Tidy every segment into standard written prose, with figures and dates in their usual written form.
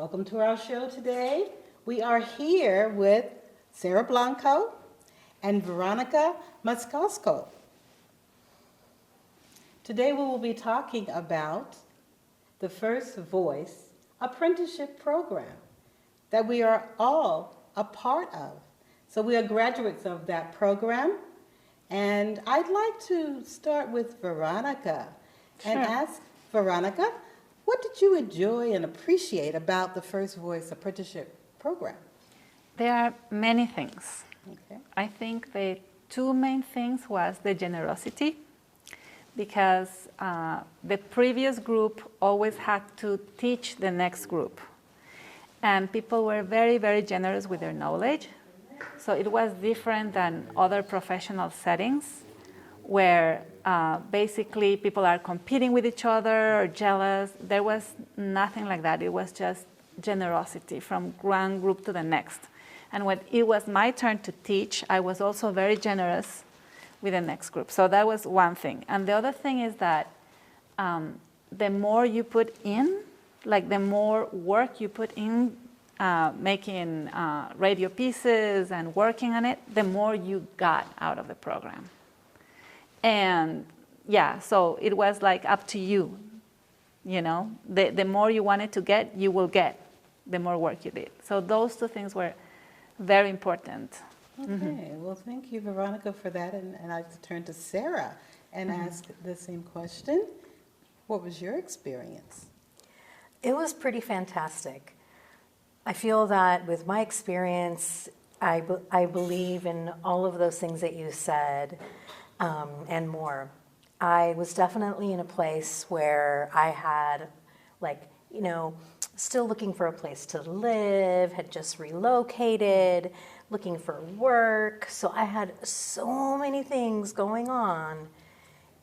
Welcome to our show today. We are here with Sara Blanco and Veronica Moscoso. Today we will be talking about the First Voice Apprenticeship program that we are all a part of. So we are graduates of that program. And I'd like to start with Veronica and ask Veronica, what did you enjoy and appreciate about the First Voice Apprenticeship program? There are many things. Okay. I think the two main things was the generosity, because the previous group always had to teach the next group. And people were very, very generous with their knowledge. So it was different than other professional settings where basically people are competing with each other or jealous. There was nothing like that. It was just generosity from one group to the next. And when it was my turn to teach, I was also very generous with the next group. So that was one thing. And the other thing is that the more you put in, like the more work you put in making radio pieces and working on it, the more you got out of the program. And yeah, so it was like up to you, you know. The more you wanted to get, you will get, the more work you did. So those two things were very important. Okay, well, thank you, Veronica, for that. And I'd like to turn to Sara and ask the same question. What was your experience? It was pretty fantastic. I feel that with my experience, I believe in all of those things that you said and more. I was definitely in a place where I had, still looking for a place to live, had just relocated, looking for work. So I had so many things going on.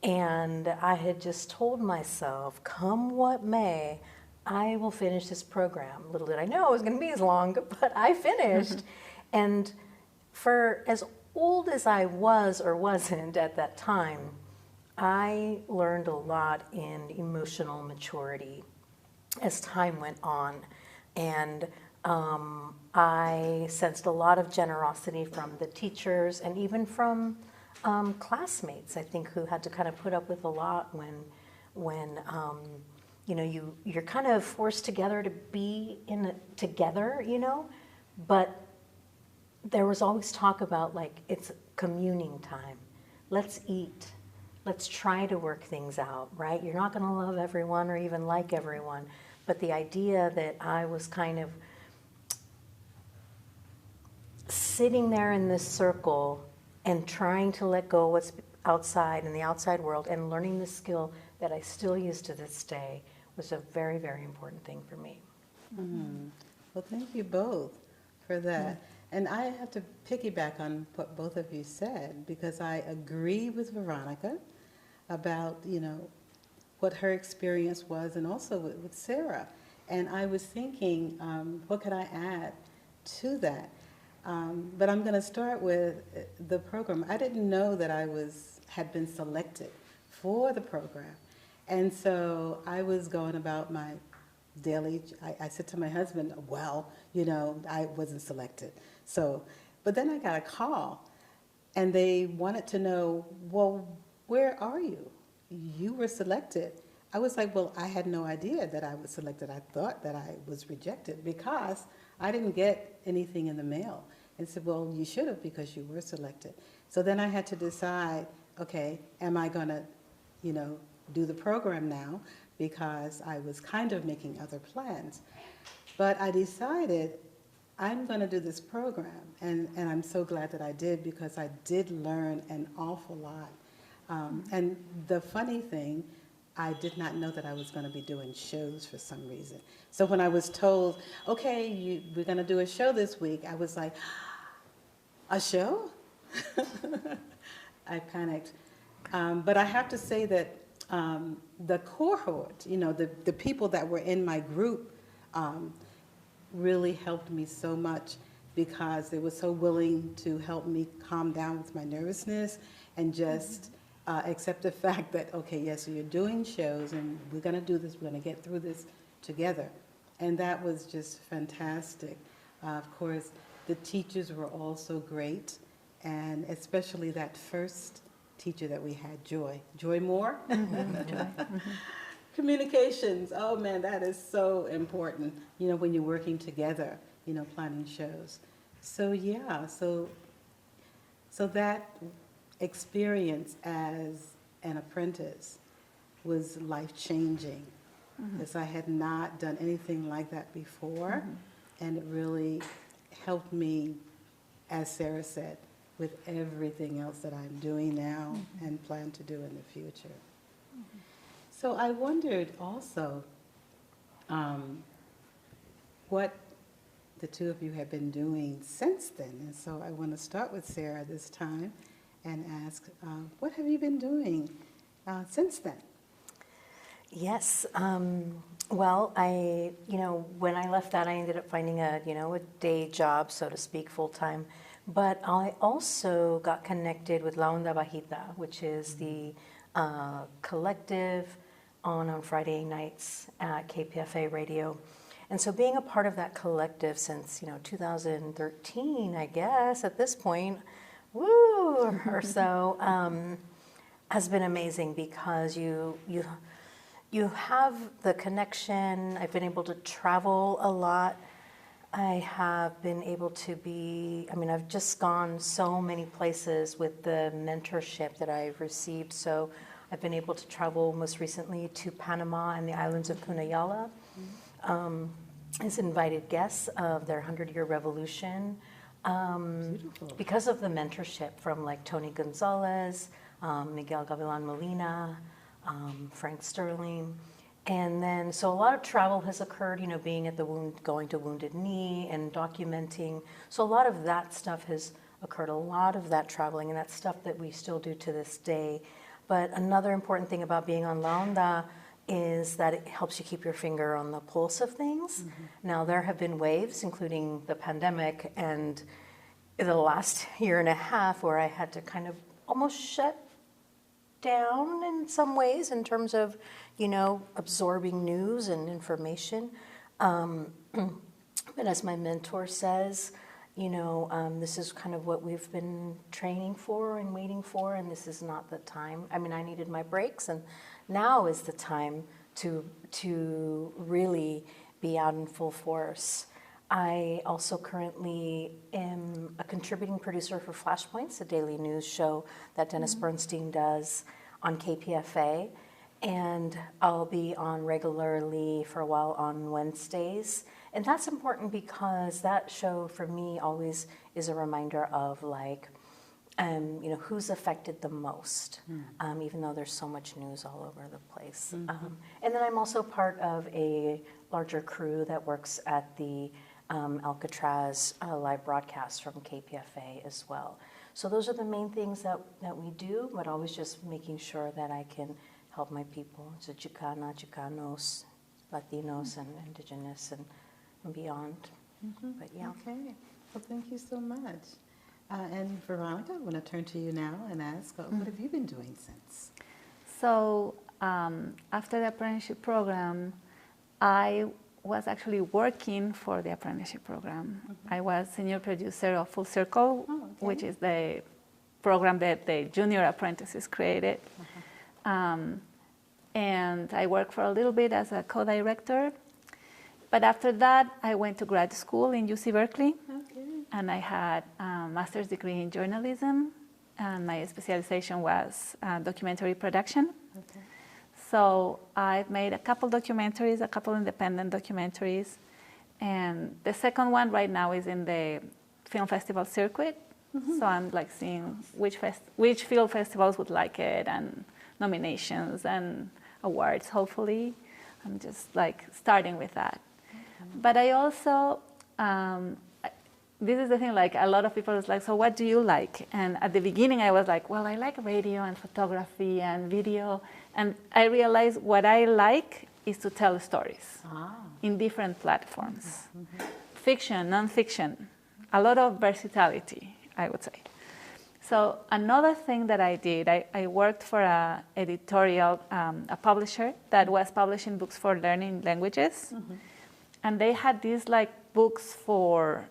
And I had just told myself, come what may, I will finish this program. Little did I know it was going to be as long, but I finished. And for as old as I was or wasn't at that time, I learned a lot in emotional maturity as time went on. And I sensed a lot of generosity from the teachers and even from classmates, I think, who had to kind of put up with a lot when you're kind of forced together to be together, but there was always talk about it's communing time. Let's eat. Let's try to work things out, right? You're not going to love everyone or even like everyone, but the idea that I was kind of sitting there in this circle and trying to let go what's outside in the outside world and learning the skill that I still use to this day was a very, very important thing for me. Mm-hmm. Well, thank you both for that. And I have to piggyback on what both of you said, because I agree with Veronica about, what her experience was, and also with Sara. And I was thinking, what could I add to that? But I'm going to start with the program. I didn't know that I had been selected for the program. And so I was going about my daily, I said to my husband, well, I wasn't selected. So, but then I got a call and they wanted to know, well, where are you? You were selected. I was like, well, I had no idea that I was selected. I thought that I was rejected because I didn't get anything in the mail. And said, well, you should have, because you were selected. So then I had to decide, okay, am I going to, do the program now, because I was kind of making other plans. But I decided I'm going to do this program, and I'm so glad that I did, because I did learn an awful lot. And the funny thing, I did not know that I was going to be doing shows for some reason. So when I was told, okay, we're going to do a show this week, I was like, a show? I panicked. But I have to say that the cohort, the people that were in my group really helped me so much, because they were so willing to help me calm down with my nervousness and just accept the fact that, okay, yes, so you're doing shows and we're going to do this, we're going to get through this together. And that was just fantastic. Of course, the teachers were also great, and especially that first teacher that we had, Joy. Joy Moore? Communications. Oh man, that is so important, when you're working together, planning shows. So yeah, so that experience as an apprentice was life-changing, because I had not done anything like that before, and it really helped me, as Sara said, with everything else that I'm doing now and plan to do in the future. So I wondered also what the two of you have been doing since then. And so I want to start with Sara this time and ask, what have you been doing since then? Yes. Well, when I left that, I ended up finding a day job, so to speak, full time. But I also got connected with La Onda Bajita, which is the collective on Friday nights at KPFA Radio. And so being a part of that collective since, 2013, I guess, at this point, or so, has been amazing, because you have the connection. I've been able to travel a lot. I have been able to I've just gone so many places with the mentorship that I've received. So I've been able to travel most recently to Panama and the islands of Cunayala as invited guests of their 100-year revolution, because of the mentorship from like Tony Gonzalez, Miguel Gavilan Molina, Frank Sterling. And then, so a lot of travel has occurred, being at going to Wounded Knee and documenting. So a lot of that stuff has occurred, a lot of that traveling, and that's stuff that we still do to this day. But another important thing about being on La Onda is that it helps you keep your finger on the pulse of things. Now, there have been waves, including the pandemic, and the last year and a half, where I had to kind of almost shut down in some ways in terms of, absorbing news and information. But as my mentor says, this is kind of what we've been training for and waiting for, and this is not the time. I needed my breaks, and now is the time to really be out in full force. I also currently am a contributing producer for Flashpoints, a daily news show that Dennis Bernstein does on KPFA, and I'll be on regularly for a while on Wednesdays. And that's important because that show for me always is a reminder of who's affected the most, even though there's so much news all over the place. And then I'm also part of a larger crew that works at the Alcatraz live broadcast from KPFA as well. So those are the main things that we do, but always just making sure that I can help my people, so Chicana, Chicanos, Latinos, and Indigenous, and beyond. But yeah. Okay. Well, thank you so much. And Veronica, I want to turn to you now and ask, what have you been doing since? So after the apprenticeship program, I was actually working for the apprenticeship program. I was senior producer of Full Circle, which is the program that the junior apprentices created. And I worked for a little bit as a co-director. But after that, I went to grad school in UC Berkeley. And I had a master's degree in journalism. And my specialization was documentary production. So I've made a couple documentaries, a couple independent documentaries. And the second one right now is in the film festival circuit. So I'm seeing which film festivals would like it, and nominations and awards, hopefully. I'm just starting with that. But I also, this is the thing, a lot of people is so what do you like? And at the beginning I was well, I like radio and photography and video. And I realized what I like is to tell stories in different platforms. Fiction, nonfiction, a lot of versatility, I would say. So another thing that I did, I worked for a editorial, a publisher that was publishing books for learning languages. and they had these like books for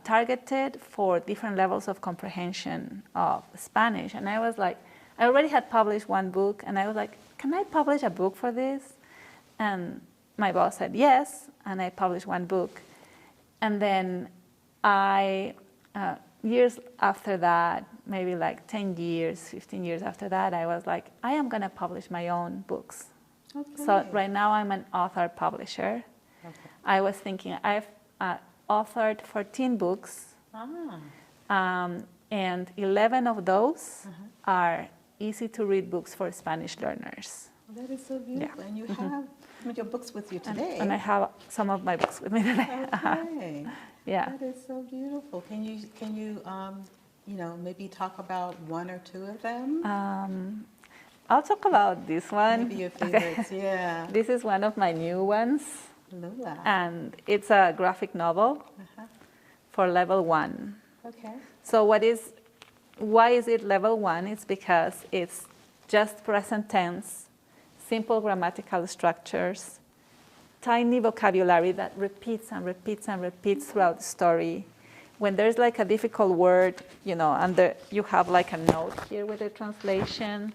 targeted for different levels of comprehension of Spanish. And I was like, I already had published one book, and I was like, can I publish a book for this? And my boss said yes, and I published one book. And then years after that, maybe like 10 years, 15 years after that, I was like, I am going to publish my own books. Okay. So right now I'm an author publisher. Okay. I was thinking, I've authored 14 books, and 11 of those are easy to read books for Spanish learners. Well, that is so beautiful. Yeah. And you have some of your books with you today. And I have some of my books with me today. Okay. Yeah. That is so beautiful. Can you maybe talk about one or two of them? I'll talk about this one. Maybe your favorites, yeah. This is one of my new ones, Lola. and it's a graphic novel for level 1. Okay. So why is it level 1? It's because it's just present tense, simple grammatical structures, tiny vocabulary that repeats and repeats and repeats throughout the story. When there's like a difficult word, and you have like a note here with the translation.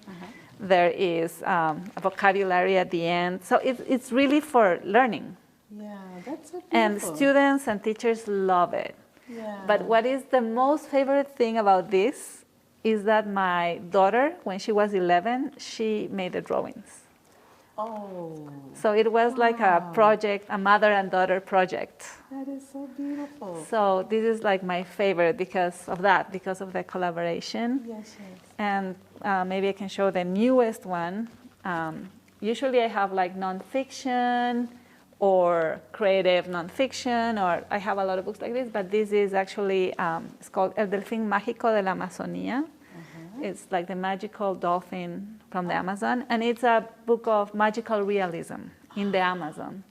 There is a vocabulary at the end. So it's really for learning. Yeah, that's so beautiful. And students and teachers love it. Yeah. But what is the most favorite thing about this is that my daughter, when she was 11, she made the drawings. Oh. So it was like a project, a mother and daughter project. That is so beautiful. So this is like my favorite because of that, because of the collaboration. Yes, yes. And maybe I can show the newest one. Usually I have like nonfiction or creative nonfiction, or I have a lot of books like this, but this is actually, it's called El Delfín Mágico de la Amazonía. It's like the magical dolphin from the Amazon, and it's a book of magical realism in the Amazon.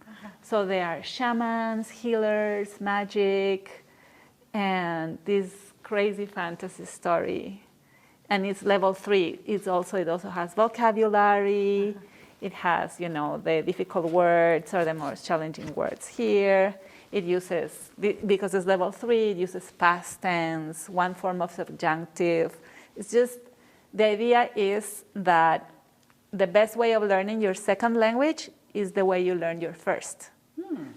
So there are shamans, healers, magic, and this crazy fantasy story. And it's level 3. It also has vocabulary. It has, the difficult words or the more challenging words here. It uses, because it's level 3, it uses past tense, one form of subjunctive. It's just, the idea is that the best way of learning your second language is the way you learn your first.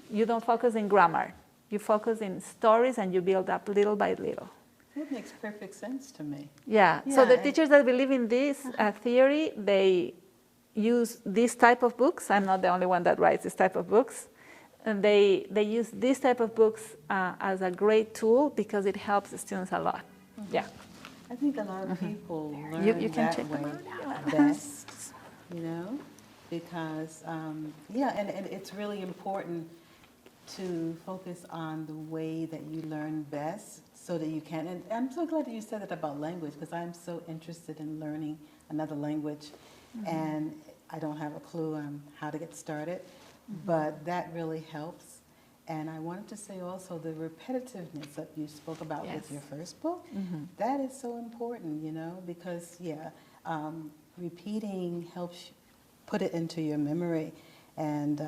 You don't focus in grammar. You focus in stories and you build up little by little. That makes perfect sense to me. Yeah. So the teachers that believe in this theory, they use this type of books. I'm not the only one that writes this type of books. And they use this type of books as a great tool because it helps the students a lot. Yeah. I think a lot of people learn You can that check way them out. best, because, and it's really important to focus on the way that you learn best so that you can. And I'm so glad that you said that about language, because I'm so interested in learning another language, and I don't have a clue on how to get started, but that really helps. And I wanted to say also the repetitiveness that you spoke about with your first book, that is so important, because, repeating helps put it into your memory, and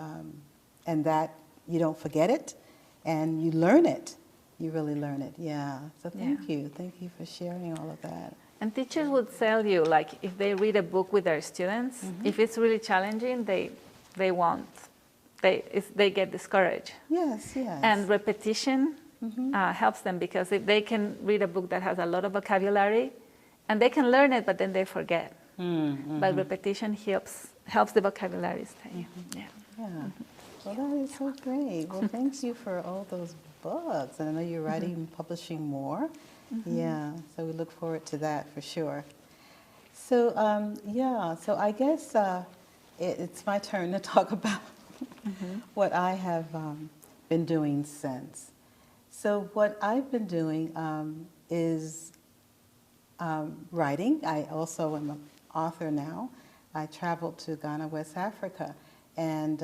that you don't forget it, and you learn it. You really learn it, yeah. So thank you. Thank you for sharing all of that. And teachers would tell you, like, if they read a book with their students, if it's really challenging, they won't. They get discouraged. Yes, yes. And repetition helps them, because if they can read a book that has a lot of vocabulary, and they can learn it, but then they forget. But repetition helps the vocabulary stay. Yeah. Well, that is so great. Well, thank you for all those books. And I know you're writing and publishing more. Yeah, so we look forward to that for sure. So, so I guess it's my turn to talk about what I have been doing since. So what I've been doing is writing. I also am an author now. I traveled to Ghana, West Africa, and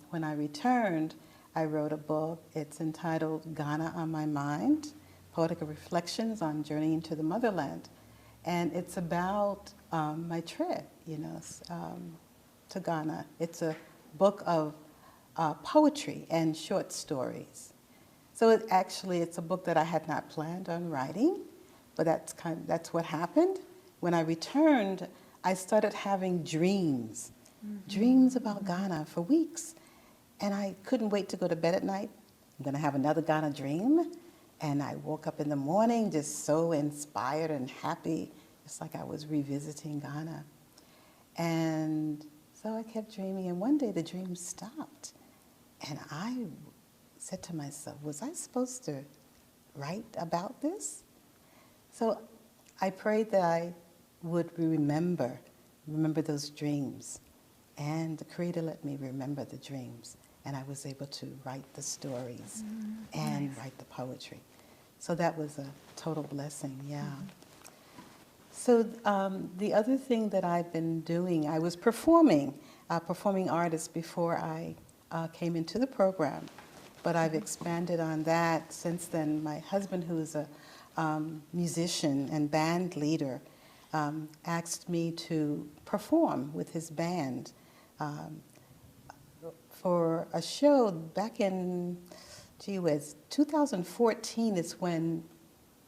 when I returned, I wrote a book. It's entitled Ghana on My Mind, Poetic Reflections on Journeying to the Motherland. And it's about my trip, to Ghana. It's a book of poetry and short stories. So it's a book that I had not planned on writing, but that's what happened. When I returned, I started having dreams, dreams about Ghana for weeks. And I couldn't wait to go to bed at night. I'm going to have another Ghana dream. And I woke up in the morning just so inspired and happy. It's like I was revisiting Ghana. And so I kept dreaming. And one day the dream stopped. And I said to myself, was I supposed to write about this? So I prayed that I would remember those dreams. And the Creator let me remember the dreams. And I was able to write the stories and write the poetry. So that was a total blessing, yeah. So the other thing that I've been doing, I was performing artist before I came into the program. But I've expanded on that since then. My husband, who is a musician and band leader, asked me to perform with his band for a show back in, 2014 is when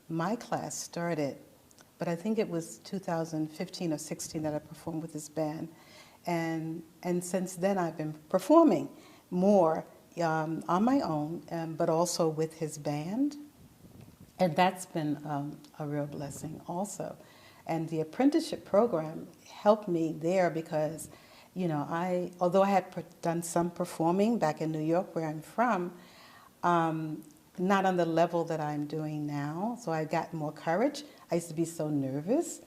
my class started, but I think it was 2015 or 16 that I performed with his band. And since then I've been performing more on my own, but also with his band. And that's been a real blessing also. And the apprenticeship program helped me there because, although I had done some performing back in New York, where I'm from, not on the level that I'm doing now. So I got more courage. I used to be so nervous,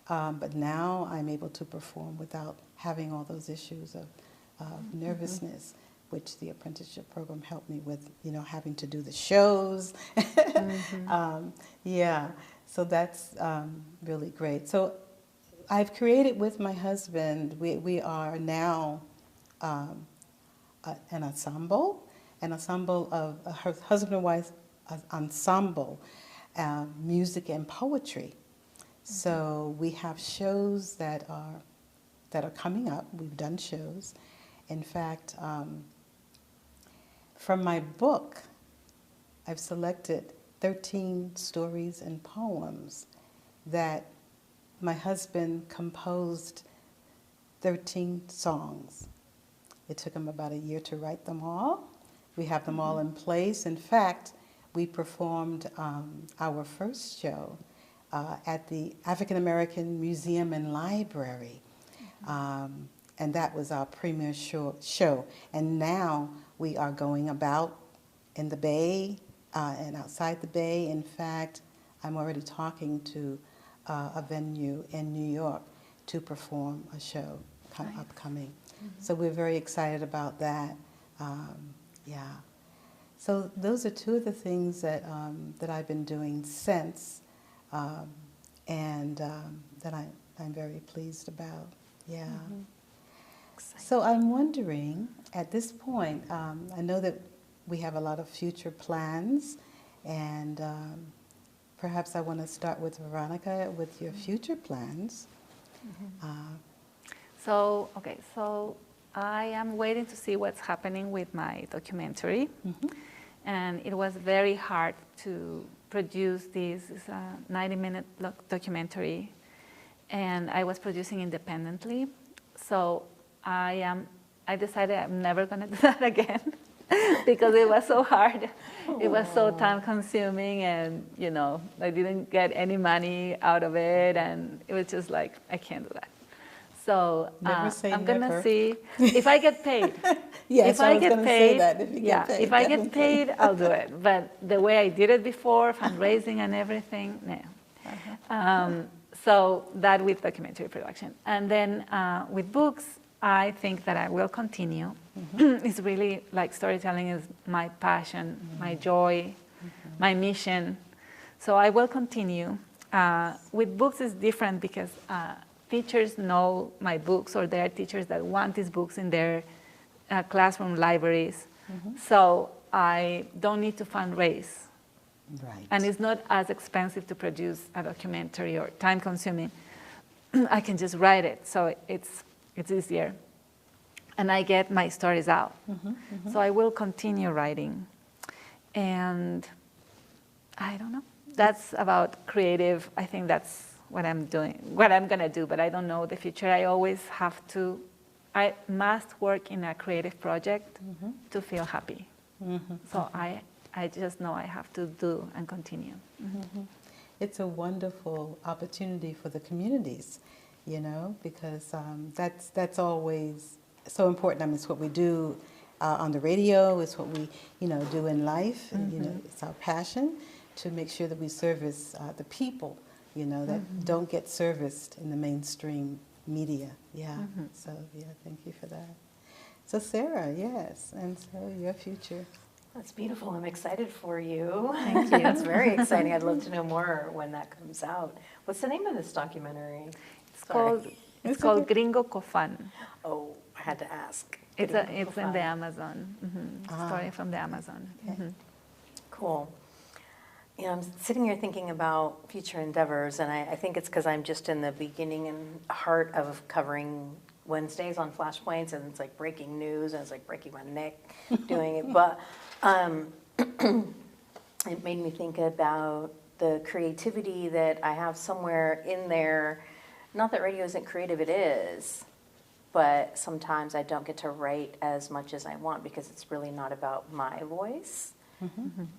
but now I'm able to perform without having all those issues of nervousness, which the apprenticeship program helped me with, having to do the shows. So that's really great. So I've created with my husband, we are now an ensemble of her husband and wife ensemble, music and poetry. So we have shows that are coming up. We've done shows. In fact, from my book, I've selected 13 stories and poems that my husband composed 13 songs. It took him about a year to write them all. We have them all in place. In fact, we performed our first show at the African American Museum and Library. And that was our premiere show. And now we are going about in the Bay and outside the Bay. In fact, I'm already talking to a venue in New York to perform a show upcoming. So we're very excited about that. So those are two of the things that I've been doing since, and that I'm very pleased about. Yeah. So I'm wondering, at this point, I know that we have a lot of future plans, and perhaps I want to start with Veronica with your future plans. So I am waiting to see what's happening with my documentary. And it was very hard to produce this 90-minute documentary. And I was producing independently. So I decided I'm never going to do that again because it was so hard. It was so time-consuming, and I didn't get any money out of it, and it was just like, I can't do that. So I'm going to see if I get paid. Yes, if I get paid, say that. If I get paid, I'll do it. But the way I did it before, fundraising and everything, no. So that with documentary production. And then with books, I think that I will continue. It's really like storytelling is my passion, my joy, my mission. So I will continue. With books it's different because teachers know my books, or there are teachers that want these books in their classroom libraries. So I don't need to fundraise. Right. And it's not as expensive to produce a documentary or time consuming. I can just write it, so it's easier. and I get my stories out. So I will continue writing. And I don't know. That's about creative. I think that's what I'm doing, what I'm going to do, but I don't know the future. I must work in a creative project to feel happy. So I just know I have to do and continue. It's a wonderful opportunity for the communities, because that's always so important. I mean, it's what we do on the radio. It's what we, do in life. And, it's our passion to make sure that we service the people, that don't get serviced in the mainstream media. Yeah. So, thank you for that. So, Sara, yes, and so your future. That's beautiful. I'm excited for you. Thank you. That's very exciting. I'd love to know more when that comes out. What's the name of this documentary? It's called Gringo Cofan. Oh, I had to ask. It's in the Amazon. Story from the Amazon. Okay. Cool. I'm sitting here thinking about future endeavors, and I think it's because I'm just in the beginning and heart of covering Wednesdays on Flashpoints, and it's like breaking news, and it's like breaking my neck doing it. But it made me think about the creativity that I have somewhere in there. Not that radio isn't creative, it is. But sometimes I don't get to write as much as I want because it's really not about my voice.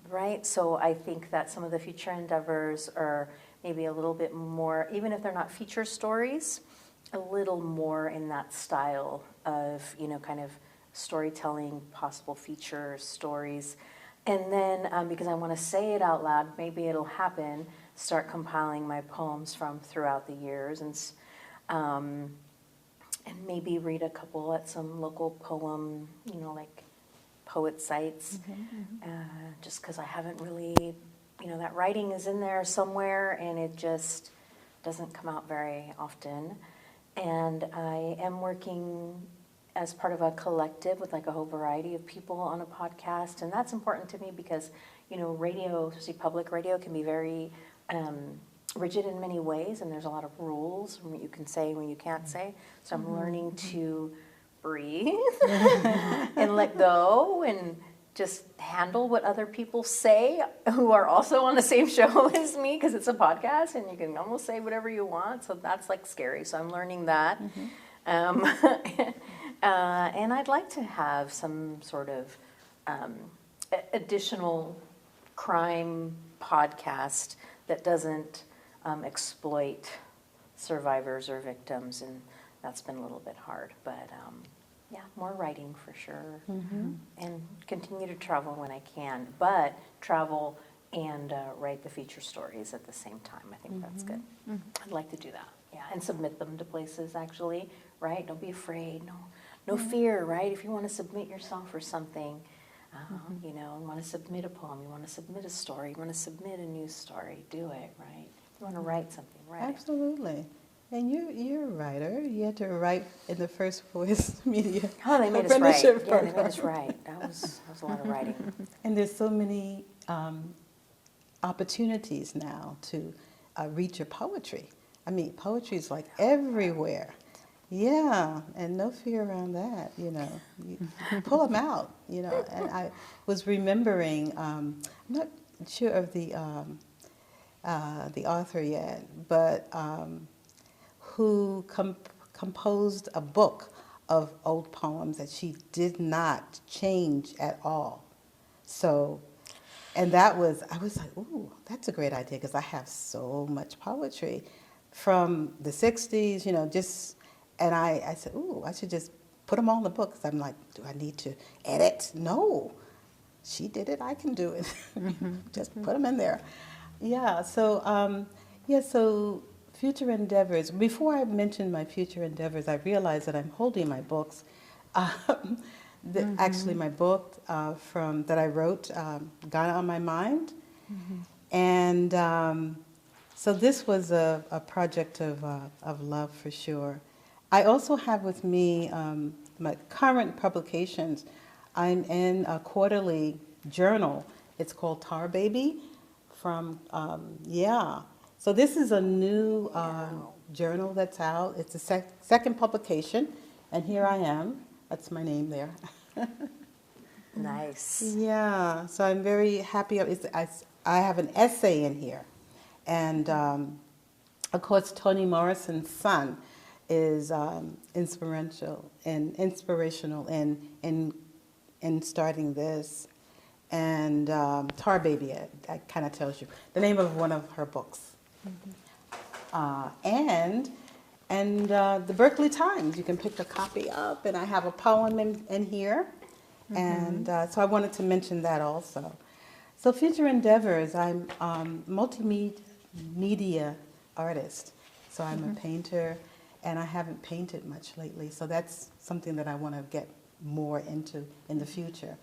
Right? So I think that some of the future endeavors are maybe a little bit more, even if they're not feature stories, a little more in that style of, kind of storytelling, possible feature stories. And then, because I want to say it out loud, maybe it'll happen, start compiling my poems from throughout the years and maybe read a couple at some local poem, like poet sites, just because I haven't really, that writing is in there somewhere and it just doesn't come out very often. And I am working as part of a collective with like a whole variety of people on a podcast, and that's important to me because, radio, especially public radio, can be very rigid in many ways, and there's a lot of rules from what you can say and what you can't say. So I'm learning to breathe and let go and just handle what other people say who are also on the same show as me, because it's a podcast and you can almost say whatever you want. So that's like scary. So I'm learning that. And I'd like to have some sort of additional crime podcast that doesn't exploit survivors or victims, and that's been a little bit hard, but more writing for sure, and continue to travel when I can, but travel and write the feature stories at the same time. I think that's good. I'd like to do that, and submit them to places actually, right? Don't be afraid, no fear, right? If you want to submit yourself for something, you want to submit a poem, you want to submit a story, you want to submit a news story, do it, right? You want to write something, right? Absolutely. And you're a writer. You had to write in the First Voice Media. Oh, they made us write. Apprenticeship Yeah, they made program. us write. That was a lot of writing. And there's so many opportunities now to read your poetry. I mean, poetry is like everywhere. Yeah, and no fear around that, You pull them out, And I was remembering, I'm not sure of the author yet, but who composed a book of old poems that she did not change at all. So, and I was like, ooh, that's a great idea, because I have so much poetry from the 60s, and I said, ooh, I should just put them all in the book, because I'm like, do I need to edit? No, she did it, I can do it. Just put them in there. Yeah, so, so future endeavors. Before I mention my future endeavors, I realized that I'm holding my books. Actually, my book that I wrote, Ghana on My Mind. And so this was a project of love for sure. I also have with me my current publications. I'm in a quarterly journal. It's called Tar Baby. So this is a new journal that's out. It's a second publication, and here I am That's my name there. Nice. Yeah, so I'm very happy. I have an essay in here. And of course, Toni Morrison's son is inspirational in starting this. And Tar Baby, that kind of tells you the name of one of her books. And the Berkeley Times, you can pick a copy up, and I have a poem in here. And so I wanted to mention that also. So future endeavors, I'm multimedia artist. So I'm a painter, and I haven't painted much lately. So that's something that I want to get more into in the future.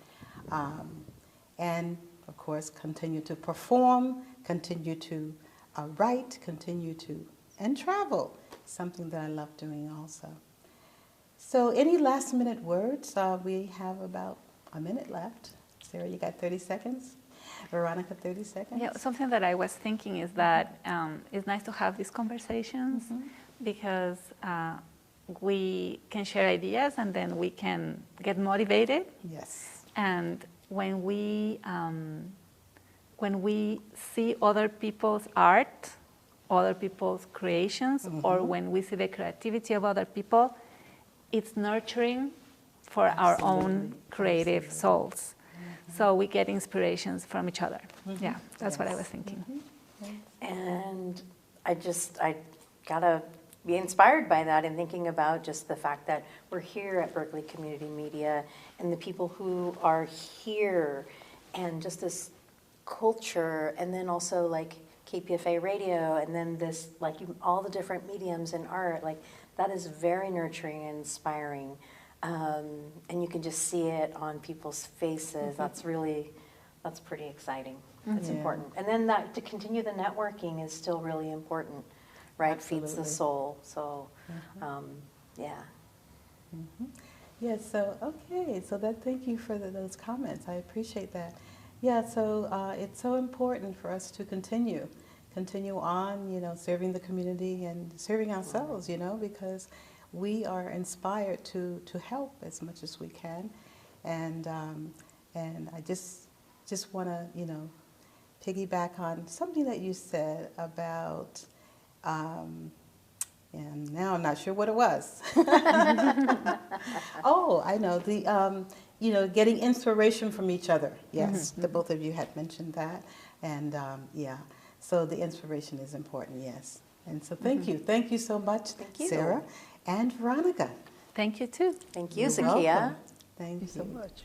And of course, continue to perform, continue to write, and travel. Something that I love doing also. So any last minute words? We have about a minute left. Sara, you got 30 seconds? Veronica, 30 seconds? Yeah, something that I was thinking is that it's nice to have these conversations because we can share ideas and then we can get motivated. Yes. And when we see other people's art, other people's creations, or when we see the creativity of other people, it's nurturing for our own creative souls. So we get inspirations from each other. Yeah, that's what I was thinking. And I gotta be inspired by that and thinking about just the fact that we're here at Berkeley Community Media and the people who are here and just this culture, and then also like KPFA radio, and then this all the different mediums in art, that is very nurturing and inspiring. And you can just see it on people's faces. That's pretty exciting. That's important. And then that to continue the networking is still really important, right? Absolutely. Feeds the soul. So, yeah. Yeah, so, okay, so thank you for those comments. I appreciate that. Yeah, so it's so important for us to continue on, serving the community and serving ourselves, because we are inspired to help as much as we can. And I just want to, piggyback on something that you said about, and now I'm not sure what it was. Oh, I know, getting inspiration from each other. Yes, the both of you had mentioned that. And yeah, so the inspiration is important, yes. And so thank you so much, Thank you. Sara and Veronica. Thank you too. Thank you, You're Zakiyyah. welcome. Thank you so much.